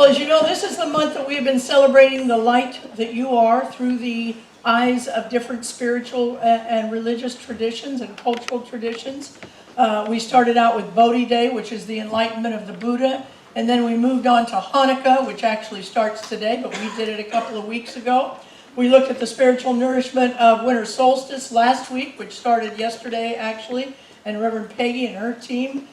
as you know, this is the month that we have been celebrating the light that you are through the eyes of different spiritual and religious traditions and cultural traditions. We started out with Bodhi Day, which is the enlightenment of the Buddha, and then we moved on to Hanukkah, which actually starts today, but we did it a couple of weeks ago. We looked at the spiritual nourishment of winter solstice last week, which started yesterday actually, and Reverend Peggy and her team,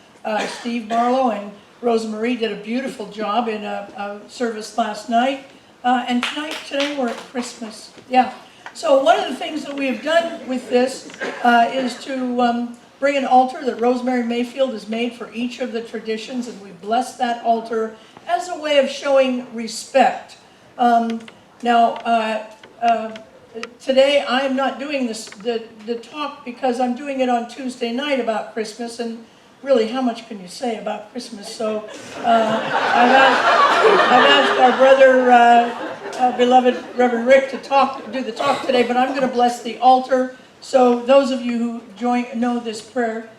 Steve Barlow and Rosa Marie did a beautiful job in a service last night. And today we're at Christmas. Yeah. So one of the things that we have done with this is to bring an altar that Rosemary Mayfield has made for each of the traditions, and we bless that altar as a way of showing respect. Today I am not doing the talk because I'm doing it on Tuesday night about Christmas, and really, how much can you say about Christmas? So I've asked our brother, beloved Reverend Rick, to do the talk today, but I'm going to bless the altar. So those of you who know this prayer,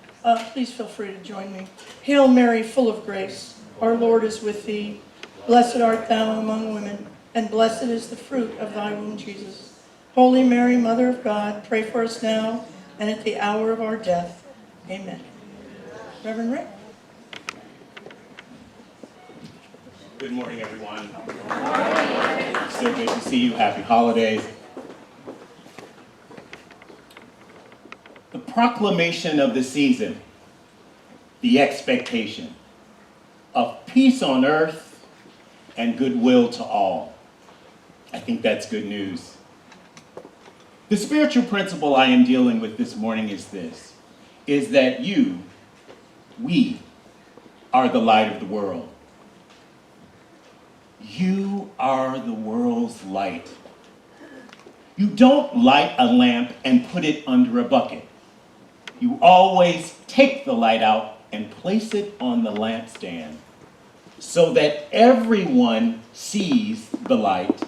please feel free to join me. Hail Mary, full of grace, our Lord is with thee. Blessed art thou among women, and blessed is the fruit of thy womb, Jesus. Holy Mary, Mother of God, pray for us now and at the hour of our death. Amen. Reverend Rick. Good morning, everyone. So good to see you. Happy holidays. The proclamation of the season, the expectation of peace on earth and goodwill to all. I think that's good news. The spiritual principle I am dealing with this morning is this, is that we are the light of the world. You are the world's light. You don't light a lamp and put it under a bucket. You always take the light out and place it on the lampstand so that everyone sees the light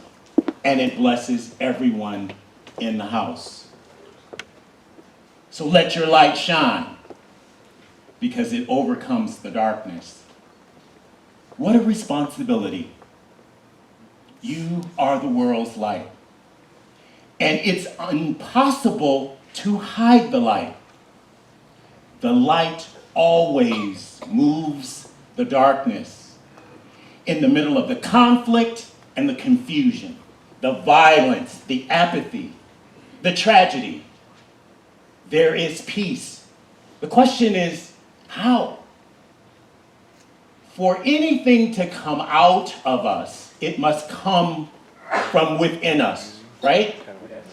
and it blesses everyone in the house. So let your light shine, because it overcomes the darkness. What a responsibility. You are the world's light. And it's impossible to hide the light. The light always moves the darkness. In the middle of the conflict and the confusion, the violence, the apathy, the tragedy, there is peace. The question is, how? For anything to come out of us, it must come from within us, right?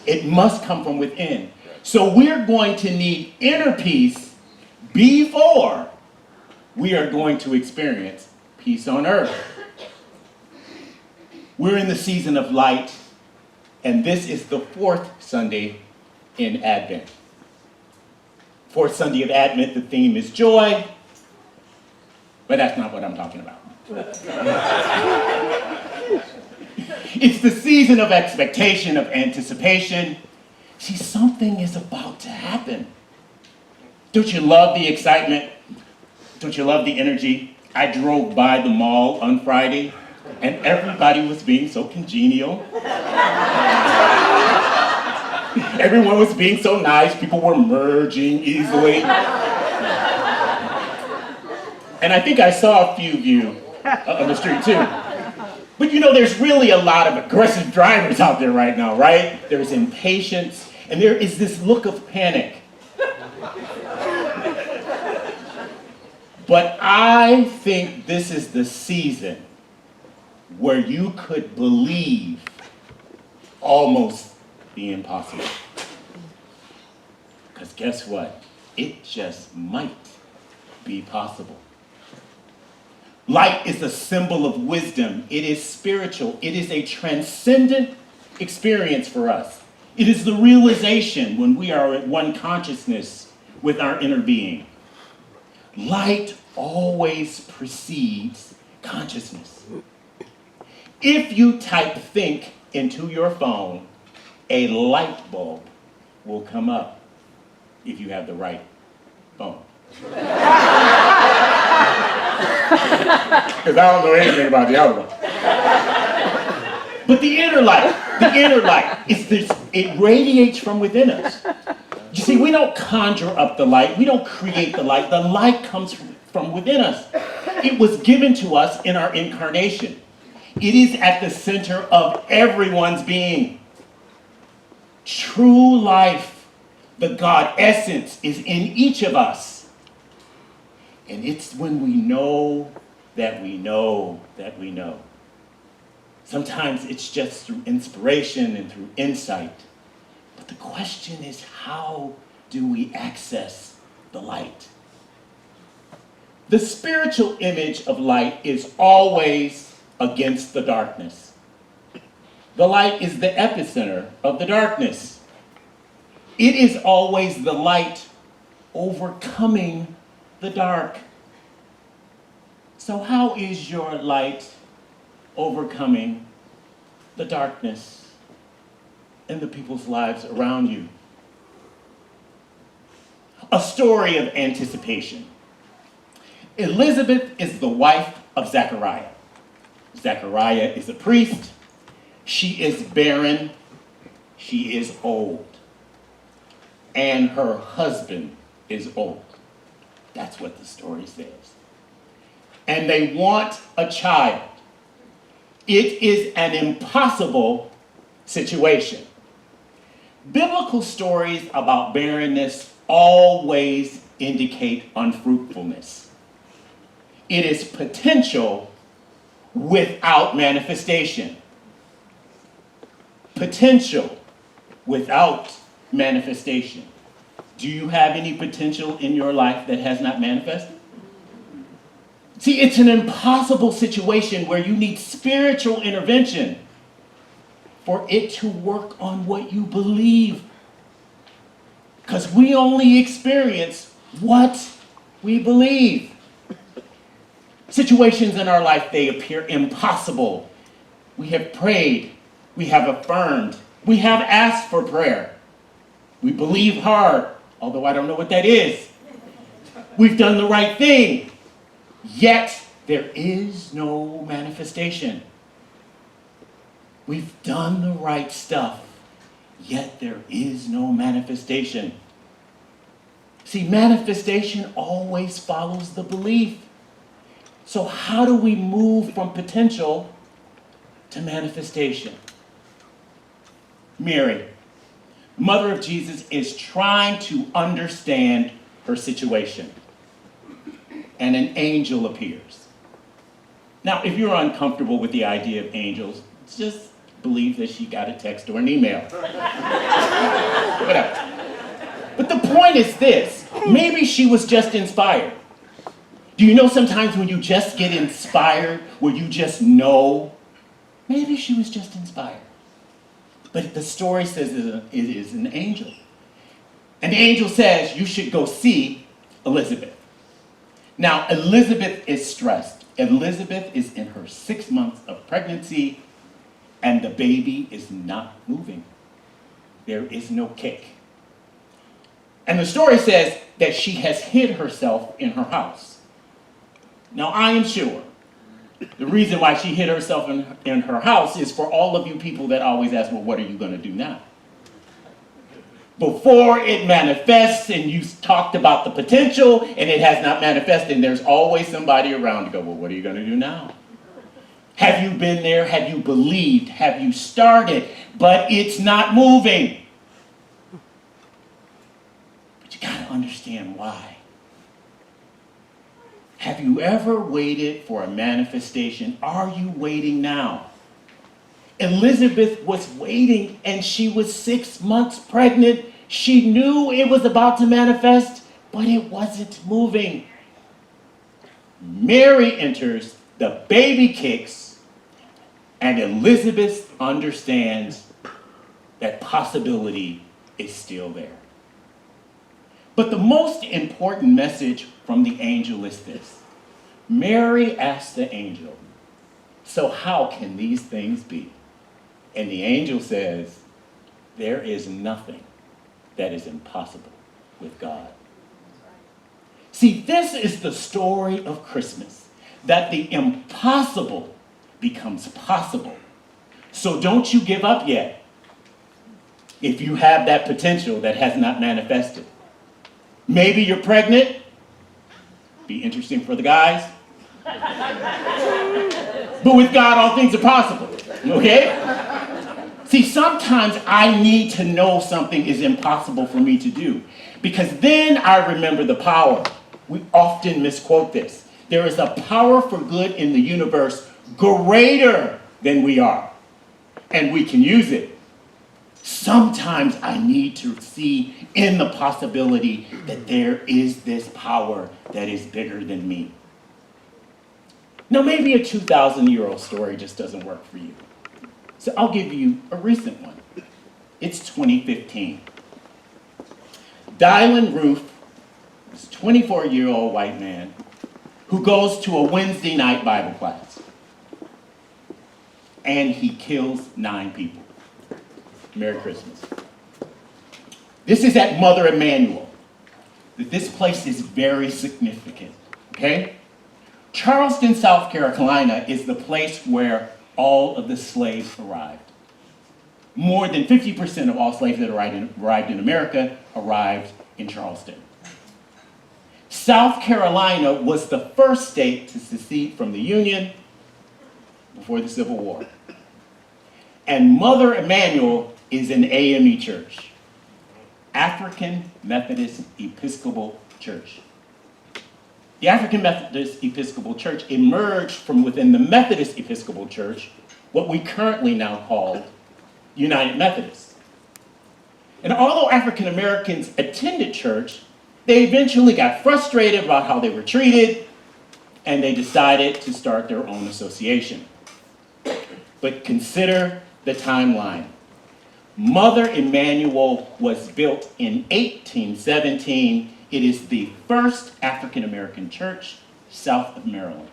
It must come from within. So we're going to need inner peace before we are going to experience peace on earth. We're in the season of light, and this is the fourth Sunday in Advent. Fourth Sunday of Advent, the theme is joy, but that's not what I'm talking about. It's the season of expectation, of anticipation. See, something is about to happen. Don't you love the excitement? Don't you love the energy? I drove by the mall on Friday, and everybody was being so congenial. Everyone was being so nice. People were merging easily. And I think I saw a few of you on the street too. But you know, there's really a lot of aggressive drivers out there right now, right? There's impatience, and there is this look of panic. But I think this is the season where you could believe almost the impossible. Because guess what? It just might be possible. Light is a symbol of wisdom. It is spiritual. It is a transcendent experience for us. It is the realization when we are at one consciousness with our inner being. Light always precedes consciousness. If you type think into your phone, a light bulb will come up if you have the right phone. Because I don't know anything about the other one. But the inner light is this, it radiates from within us. You see, we don't conjure up the light. We don't create the light. The light comes from within us. It was given to us in our incarnation. It is at the center of everyone's being. True life, the God essence, is in each of us. And it's when we know that we know that we know. Sometimes it's just through inspiration and through insight. But the question is, how do we access the light? The spiritual image of light is always against the darkness. The light is the epicenter of the darkness. It is always the light overcoming the dark. So how is your light overcoming the darkness in the people's lives around you? A story of anticipation. Elizabeth is the wife of Zechariah. Zechariah is a priest. She is barren. She is old. And her husband is old. That's what the story says. And they want a child. It is an impossible situation. Biblical stories about barrenness always indicate unfruitfulness. It is potential without manifestation. Potential without manifestation. Do you have any potential in your life that has not manifested? See, it's an impossible situation where you need spiritual intervention for it to work on what you believe. Because we only experience what we believe. Situations in our life, they appear impossible. We have prayed. We have affirmed. We have asked for prayer. We believe hard, although I don't know what that is. We've done the right thing. Yet, there is no manifestation. We've done the right stuff, yet there is no manifestation. See, manifestation always follows the belief. So how do we move from potential to manifestation? Mary, mother of Jesus, is trying to understand her situation. And an angel appears. Now, if you're uncomfortable with the idea of angels, just believe that she got a text or an email. Whatever. But the point is this. Maybe she was just inspired. Do you know sometimes when you just get inspired, where you just know? Maybe she was just inspired. But the story says it is an angel. And the angel says, you should go see Elizabeth. Now, Elizabeth is stressed. Elizabeth is in her 6 months of pregnancy, and the baby is not moving. There is no kick. And the story says that she has hid herself in her house. Now, I am sure the reason why she hid herself in her house is for all of you people that always ask, well, what are you going to do now? Before it manifests, and you talked about the potential, and it has not manifested, and there's always somebody around to go, well, what are you going to do now? Have you been there? Have you believed? Have you started? But it's not moving. But you got to understand why. Have you ever waited for a manifestation? Are you waiting now? Elizabeth was waiting, and she was 6 months pregnant. She knew it was about to manifest, but it wasn't moving. Mary enters, the baby kicks, and Elizabeth understands that possibility is still there. But the most important message from the angel is this. Mary asked the angel, so how can these things be? And the angel says, there is nothing that is impossible with God. See, this is the story of Christmas, that the impossible becomes possible. So don't you give up yet if you have that potential that has not manifested. Maybe you're pregnant. Be interesting for the guys. But with God, all things are possible. Okay? See, sometimes I need to know something is impossible for me to do, because then I remember the power. We often misquote this. There is a power for good in the universe greater than we are, and we can use it. Sometimes I need to see in the possibility that there is this power that is bigger than me. Now, maybe a 2,000-year-old story just doesn't work for you. So I'll give you a recent one. It's 2015. Dylan Roof is a 24-year-old white man who goes to a Wednesday night Bible class. And he kills 9 people. Merry Christmas. This is at Mother Emanuel. This place is very significant, okay? Charleston, South Carolina is the place where all of the slaves arrived. More than 50% of all slaves that arrived in America arrived in Charleston. South Carolina was the first state to secede from the Union before the Civil War. And Mother Emanuel is an AME church, African Methodist Episcopal Church. The African Methodist Episcopal Church emerged from within the Methodist Episcopal Church, what we currently now call United Methodists. And although African Americans attended church, they eventually got frustrated about how they were treated, and they decided to start their own association. But consider the timeline. Mother Emanuel was built in 1817. It is the first African American church south of Maryland.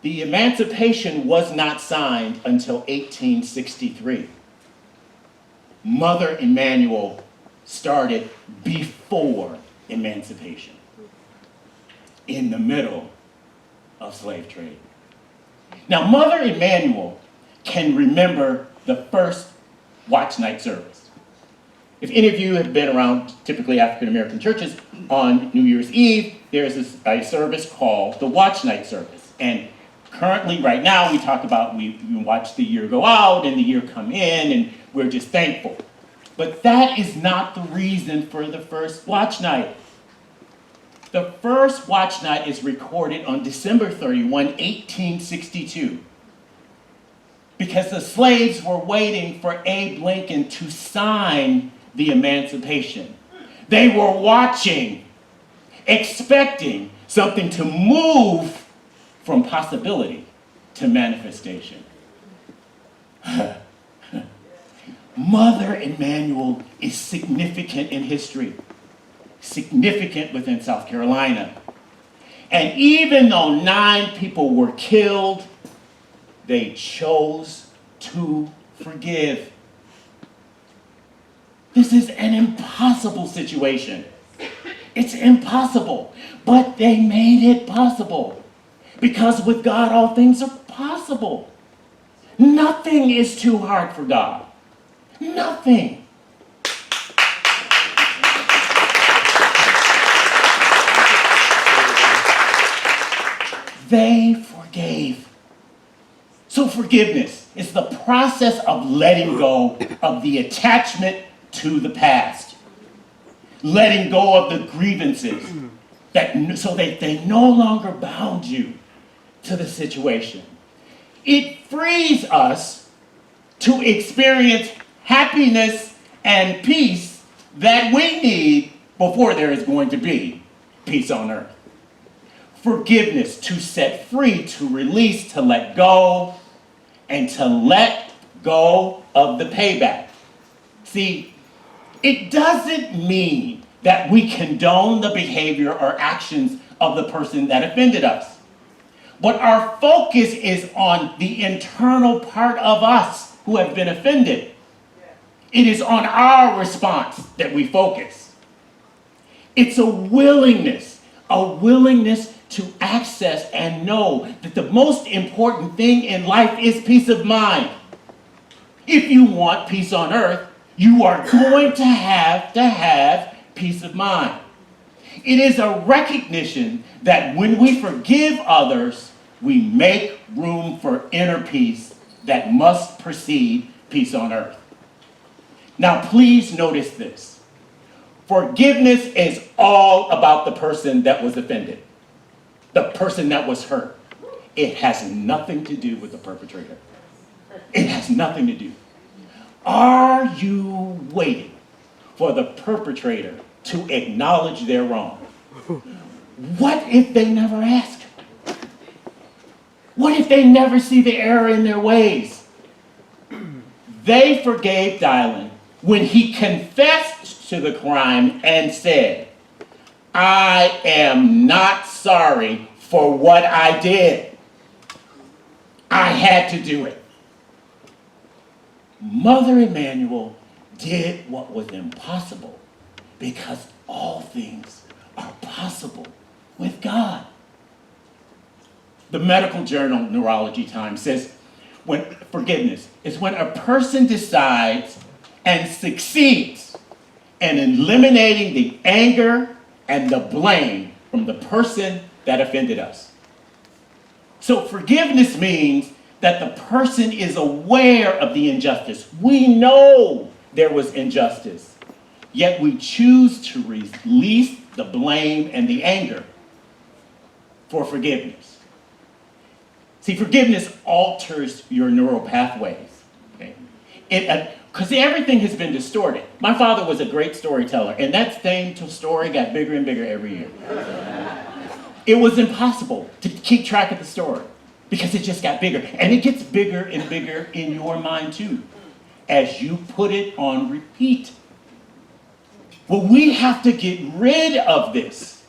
The Emancipation was not signed until 1863. Mother Emanuel started before emancipation, in the middle of slave trade. Now, Mother Emanuel can remember the first watch night service. If any of you have been around typically African American churches, on New Year's Eve, there's a service called the watch night service. And currently, right now, we talk about we watch the year go out and the year come in, and we're just thankful. But that is not the reason for the first watch night. The first watch night is recorded on December 31, 1862. Because the slaves were waiting for Abe Lincoln to sign the Emancipation. They were watching, expecting something to move from possibility to manifestation. Mother Emanuel is significant in history, significant within South Carolina. And even though 9 people were killed, they chose to forgive. This is an impossible situation. It's impossible, but they made it possible. Because with God, all things are possible. Nothing is too hard for God. Nothing. They forgave. So forgiveness is the process of letting go of the attachment to the past. Letting go of the grievances so that they no longer bound you to the situation. It frees us to experience happiness and peace that we need before there is going to be peace on earth. Forgiveness, to set free, to release, to let go, and to let go of the payback. See, it doesn't mean that we condone the behavior or actions of the person that offended us. But our focus is on the internal part of us who have been offended. It is on our response that we focus. It's a willingness to access and know that the most important thing in life is peace of mind. If you want peace on earth, you are going to have peace of mind. It is a recognition that when we forgive others, we make room for inner peace that must precede peace on earth. Now, please notice this. Forgiveness is all about the person that was offended, the person that was hurt. It has nothing to do with the perpetrator. It has nothing to do. Are you waiting for the perpetrator to acknowledge their wrong? What if they never ask? What if they never see the error in their ways? They forgave Dylan when he confessed to the crime and said, I am not sorry for what I did. I had to do it. Mother Emanuel did what was impossible because all things are possible with God. The medical journal Neurology Times says when forgiveness is when a person decides and succeeds in eliminating the anger and the blame from the person that offended us. So forgiveness means that the person is aware of the injustice. We know there was injustice, yet we choose to release the blame and the anger for forgiveness. See, forgiveness alters your neural pathways. Okay? Because everything has been distorted. My father was a great storyteller, and that same story got bigger and bigger every year. It was impossible to keep track of the story because it just got bigger. And it gets bigger and bigger in your mind too, as you put it on repeat. Well, we have to get rid of this.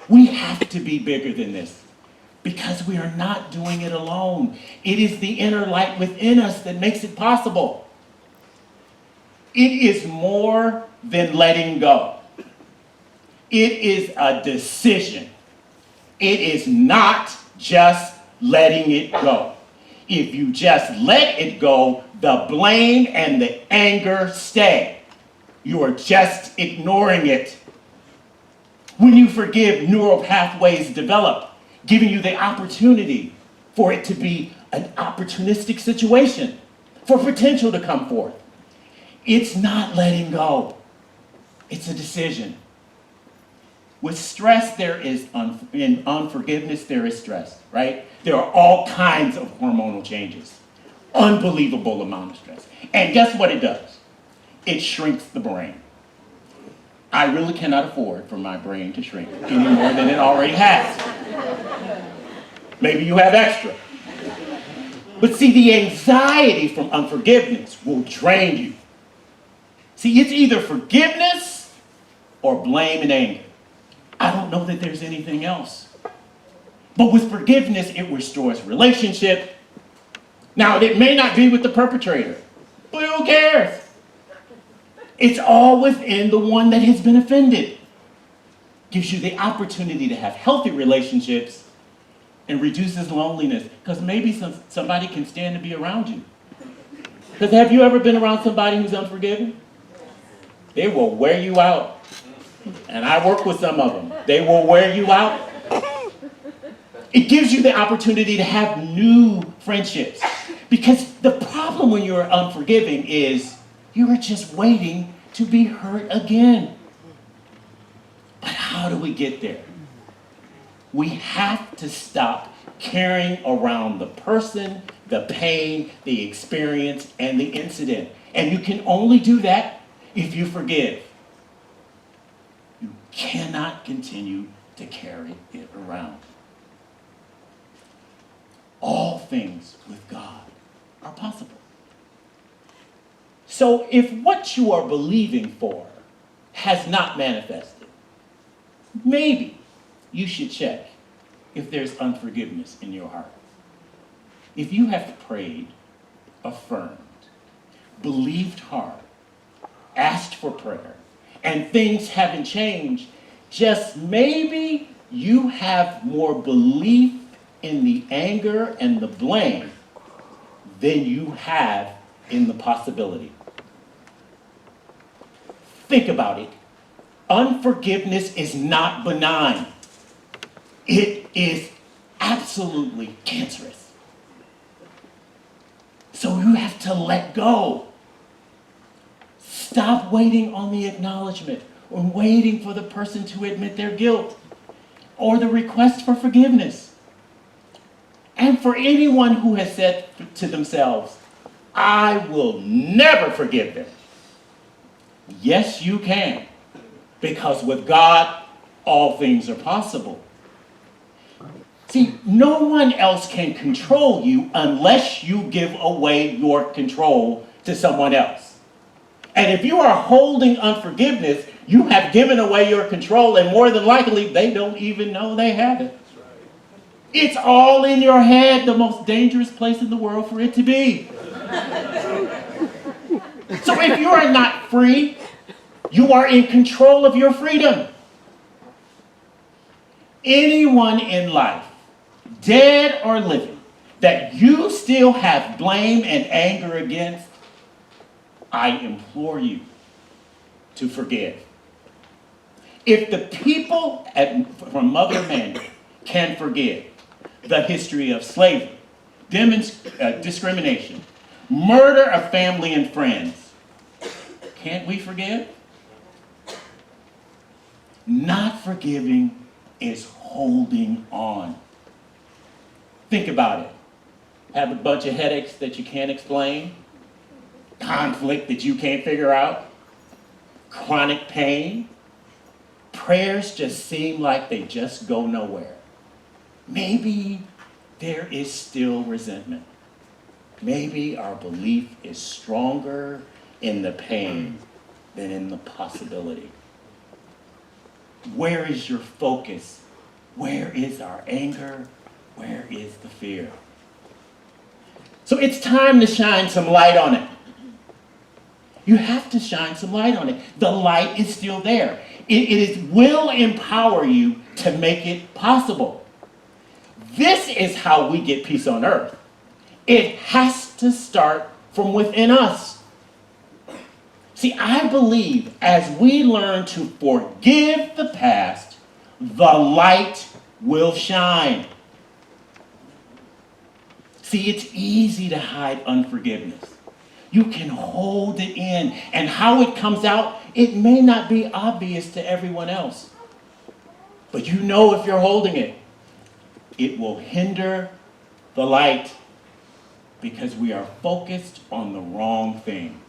We have to be bigger than this because we are not doing it alone. It is the inner light within us that makes it possible. It is more than letting go. It is a decision. It is not just letting it go. If you just let it go, the blame and the anger stay. You are just ignoring it. When you forgive, neural pathways develop, giving you the opportunity for it to be an opportunistic situation, for potential to come forth. It's not letting go. It's a decision. With stress, there is, in unforgiveness, there is stress, right? There are all kinds of hormonal changes. Unbelievable amount of stress. And guess what it does? It shrinks the brain. I really cannot afford for my brain to shrink any more than it already has. Maybe you have extra. But see, the anxiety from unforgiveness will drain you. See, it's either forgiveness or blame and anger. I don't know that there's anything else. But with forgiveness, it restores relationship. Now, it may not be with the perpetrator, but who cares? It's all within the one that has been offended. Gives you the opportunity to have healthy relationships and reduces loneliness. Because maybe somebody can stand to be around you. Because have you ever been around somebody who's unforgiving? They will wear you out. And I work with some of them. They will wear you out. It gives you the opportunity to have new friendships. Because the problem when you're unforgiving is you are just waiting to be hurt again. But how do we get there? We have to stop carrying around the person, the pain, the experience, and the incident. And you can only do that if you forgive. You cannot continue to carry it around. All things with God are possible. So if what you are believing for has not manifested, maybe you should check if there's unforgiveness in your heart. If you have prayed, affirmed, believed hard, asked for prayer, and things haven't changed, just maybe you have more belief in the anger and the blame than you have in the possibility. Think about it. Unforgiveness is not benign. It is absolutely cancerous. So you have to let go. Stop waiting on the acknowledgement or waiting for the person to admit their guilt or the request for forgiveness. And for anyone who has said to themselves, I will never forgive them. Yes, you can. Because with God, all things are possible. See, no one else can control you unless you give away your control to someone else. And if you are holding unforgiveness, you have given away your control, and more than likely, they don't even know they have it. It's all in your head, the most dangerous place in the world for it to be. So if you are not free, you are in control of your freedom. Anyone in life, dead or living, that you still have blame and anger against, I implore you to forgive. If the people from Mother Emanuel can forgive the history of slavery, discrimination, murder of family and friends, can't we forgive? Not forgiving is holding on. Think about it. Have a bunch of headaches that you can't explain, conflict that you can't figure out, chronic pain. Prayers just seem like they just go nowhere. Maybe there is still resentment. Maybe our belief is stronger in the pain than in the possibility. Where is your focus? Where is our anger? Where is the fear? So it's time to shine some light on it. You have to shine some light on it. The light is still there. It will empower you to make it possible. This is how we get peace on earth. It has to start from within us. See, I believe as we learn to forgive the past, the light will shine. See, it's easy to hide unforgiveness. You can hold it in, and how it comes out, it may not be obvious to everyone else. But you know if you're holding it, it will hinder the light because we are focused on the wrong thing.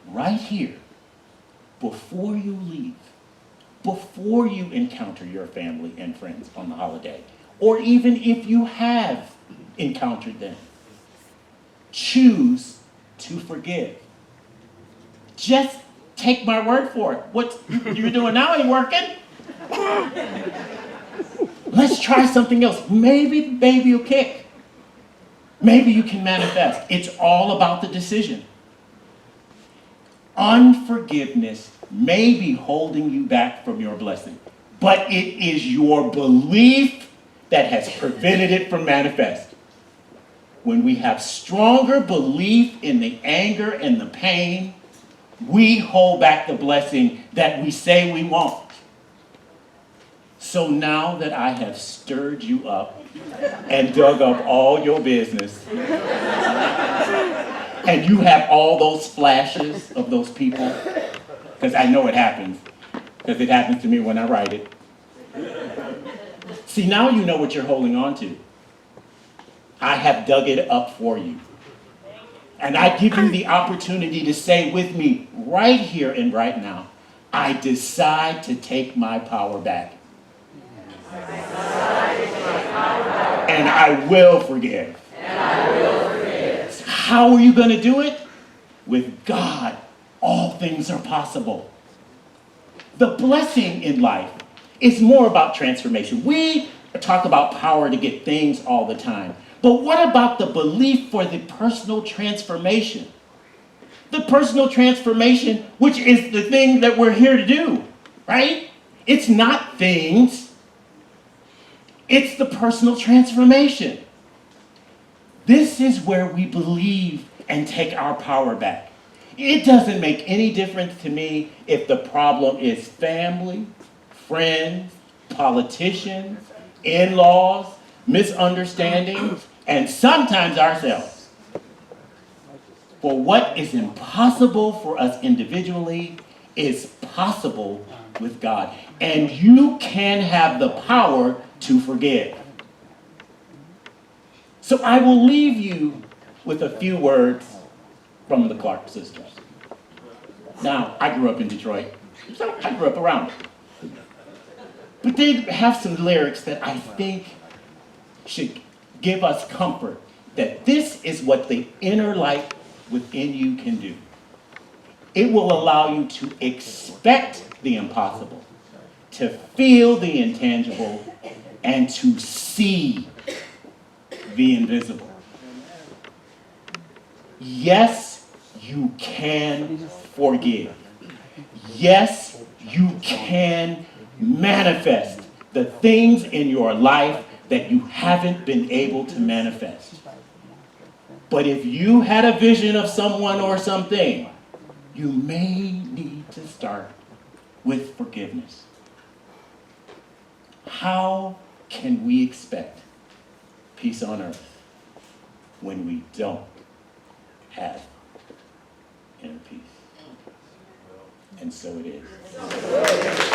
Right here, before you leave, before you encounter your family and friends on the holiday, or even if you have encountered them, choose to forgive. Just take my word for it. What you're doing now ain't working. Let's try something else. Maybe the baby will kick. Maybe you can manifest. It's all about the decision. Unforgiveness may be holding you back from your blessing, but it is your belief that has prevented it from manifest. When we have stronger belief in the anger and the pain, we hold back the blessing that we say we want. So now that I have stirred you up and dug up all your business, and you have all those flashes of those people, because I know it happens, because it happens to me when I write it. See, now you know what you're holding on to. I have dug it up for you. And I give you the opportunity to say with me, right here and right now, I decide to take my power back. And I will forgive. How are you going to do it? With God, all things are possible. The blessing in life is more about transformation. We talk about power to get things all the time. But what about the belief for the personal transformation? The personal transformation, which is the thing that we're here to do, right? It's not things. It's the personal transformation. This is where we believe and take our power back. It doesn't make any difference to me if the problem is family, friends, politicians, in-laws, misunderstandings, and sometimes ourselves. For what is impossible for us individually is possible with God. And you can have the power to forgive. So I will leave you with a few words from the Clark sisters. Now, I grew up in Detroit, so I grew up around it. But they have some lyrics that I think should give us comfort that this is what the inner light within you can do. It will allow you to expect the impossible, to feel the intangible, and to see the invisible. Yes, you can forgive. Yes, you can manifest the things in your life that you haven't been able to manifest. But if you had a vision of someone or something, you may need to start with forgiveness. How can we expect peace on earth when we don't have inner peace? And so it is.